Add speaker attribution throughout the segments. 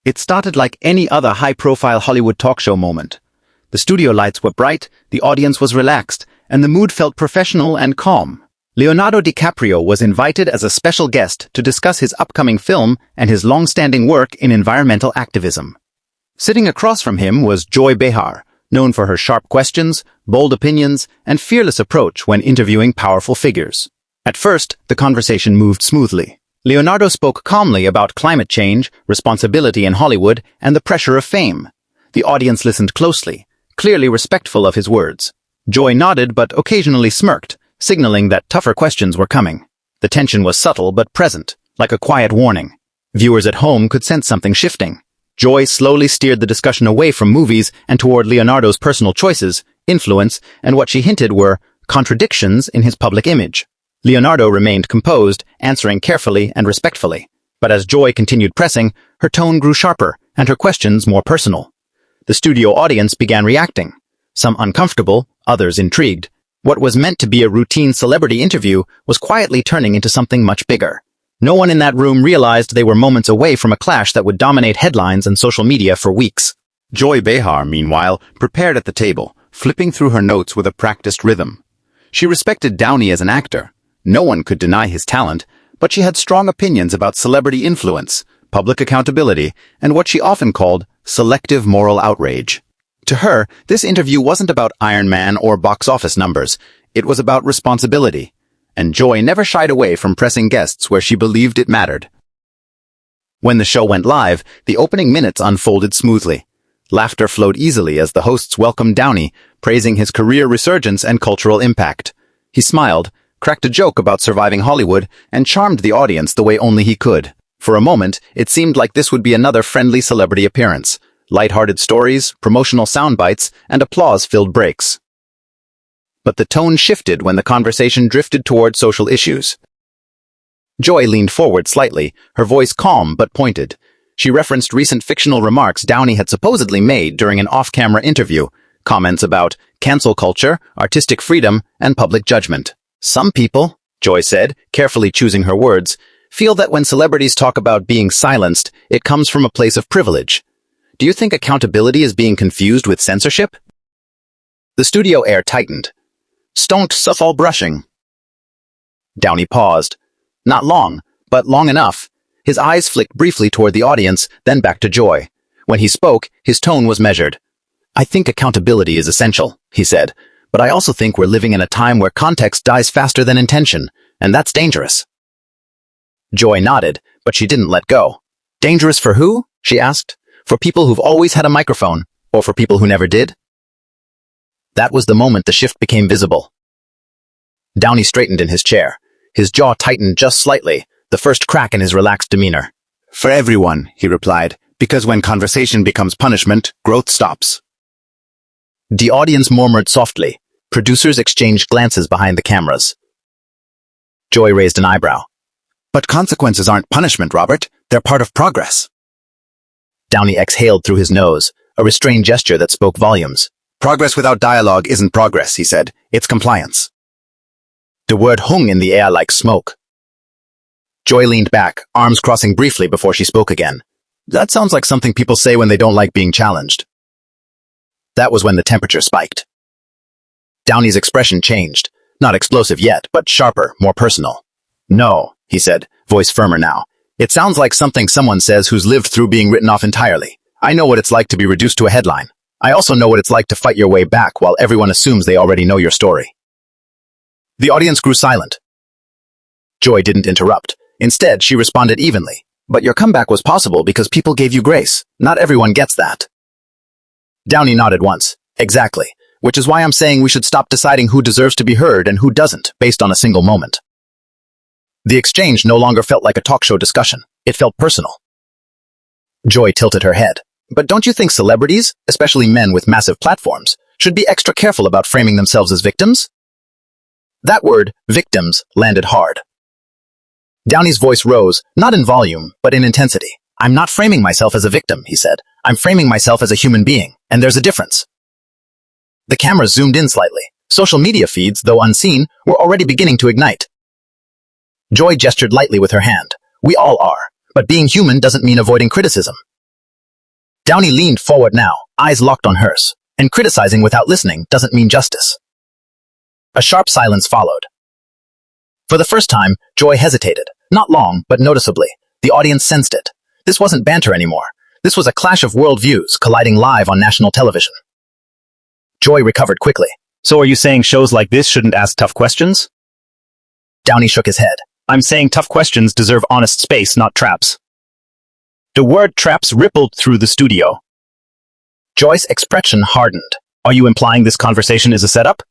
Speaker 1: It started like any other high-profile Hollywood talk show moment. The studio lights were bright, the audience was relaxed, and the mood felt professional and calm. Leonardo DiCaprio was invited as a special guest to discuss his upcoming film and his long-standing work in environmental activism. Sitting across from him was Joy Behar, known for her sharp questions, bold opinions, and fearless approach when interviewing powerful figures. At first, the conversation moved smoothly. Leonardo spoke calmly about climate change, responsibility in Hollywood, and the pressure of fame. The audience listened closely, clearly respectful of his words. Joy nodded but occasionally smirked, signaling that tougher questions were coming. The tension was subtle but present, like a quiet warning. Viewers at home could sense something shifting. Joy slowly steered the discussion away from movies and toward Leonardo's personal choices, influence, and what she hinted were contradictions in his public image. Leonardo remained composed, answering carefully and respectfully. But as Joy continued pressing, her tone grew sharper and her questions more personal. The studio audience began reacting, some uncomfortable, others intrigued. What was meant to be a routine celebrity interview was quietly turning into something much bigger. No one in that room realized they were moments away from a clash that would dominate headlines and social media for weeks.
Speaker 2: Joy Behar, meanwhile, prepared at the table, flipping through her notes with a practiced rhythm. She respected Downey as an actor. No one could deny his talent, but she had strong opinions about celebrity influence, public accountability, and what she often called selective moral outrage. To her, this interview wasn't about Iron Man or box office numbers. It was about responsibility. And Joy never shied away from pressing guests where she believed it mattered. When the show went live, the opening minutes unfolded smoothly. Laughter flowed easily as the hosts welcomed Downey, praising his career resurgence and cultural impact. He smiled, cracked a joke about surviving Hollywood, and charmed the audience the way only he could. For a moment, it seemed like this would be another friendly celebrity appearance. Light-hearted stories, promotional sound bites, and applause-filled breaks. But the tone shifted when the conversation drifted toward social issues. Joy leaned forward slightly, her voice calm but pointed. She referenced recent fictional remarks Downey had supposedly made during an off-camera interview, comments about cancel culture, artistic freedom, and public judgment. Some people, Joy said, carefully choosing her words, feel that when celebrities talk about being silenced, it comes from a place of privilege. Do you think accountability is being confused with censorship? The studio air tightened. Ston't suff all brushing. Downey paused. Not long, but long enough. His eyes flicked briefly toward the audience, then back to Joy. When he spoke, his tone was measured. I think accountability is essential, he said, but I also think we're living in a time where context dies faster than intention, and that's dangerous. Joy nodded, but she didn't let go. Dangerous for who? She asked. For people who've always had a microphone, or for people who never did? That was the moment the shift became visible. Downey straightened in his chair. His jaw tightened just slightly, the first crack in his relaxed demeanor.
Speaker 1: For everyone, he replied, because when conversation becomes punishment, growth stops. The audience murmured softly. Producers exchanged glances behind the cameras. Joy raised an eyebrow. But consequences aren't punishment, Robert. They're part of progress. Downey exhaled through his nose, a restrained gesture that spoke volumes. Progress without dialogue isn't progress, he said. It's compliance. The word hung in the air like smoke. Joy leaned back, arms crossing briefly before she spoke again. That sounds like something people say when they don't like being challenged. That was when the temperature spiked. Downey's expression changed. Not explosive yet, but sharper, more personal. No, he said, voice firmer now. It sounds like something someone says who's lived through being written off entirely. I know what it's like to be reduced to a headline. I also know what it's like to fight your way back while everyone assumes they already know your story. The audience grew silent. Joy didn't interrupt. Instead, she responded evenly. But your comeback was possible because people gave you grace. Not everyone gets that. Downey nodded once. Exactly. Which is why I'm saying we should stop deciding who deserves to be heard and who doesn't, based on a single moment. The exchange no longer felt like a talk show discussion. It felt personal. Joy tilted her head. But don't you think celebrities, especially men with massive platforms, should be extra careful about framing themselves as victims? That word, victims, landed hard. Downey's voice rose, not in volume, but in intensity. I'm not framing myself as a victim, he said. I'm framing myself as a human being, and there's a difference. The camera zoomed in slightly. Social media feeds, though unseen, were already beginning to ignite. Joy gestured lightly with her hand. We all are, but being human doesn't mean avoiding criticism. Downey leaned forward now, eyes locked on hers, and criticizing without listening doesn't mean justice. A sharp silence followed. For the first time, Joy hesitated. Not long, but noticeably. The audience sensed it. This wasn't banter anymore. This was a clash of worldviews colliding live on national television. Joy recovered quickly.
Speaker 3: So are you saying shows like this shouldn't ask tough questions?
Speaker 1: Downey shook his head.
Speaker 3: I'm saying tough questions deserve honest space, not traps. The word traps rippled through the studio.
Speaker 1: Joy's expression hardened.
Speaker 3: Are you implying this conversation is a setup?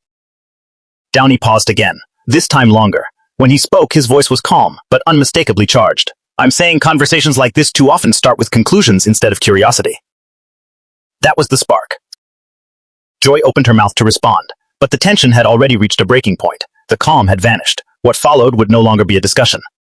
Speaker 1: Downey paused again, this time longer.
Speaker 3: When he spoke, his voice was calm, but unmistakably charged. I'm saying conversations like this too often start with conclusions instead of curiosity.
Speaker 1: That was the spark.
Speaker 3: Joy opened her mouth to respond, but the tension had already reached a breaking point. The calm had vanished. What followed would no longer be a discussion.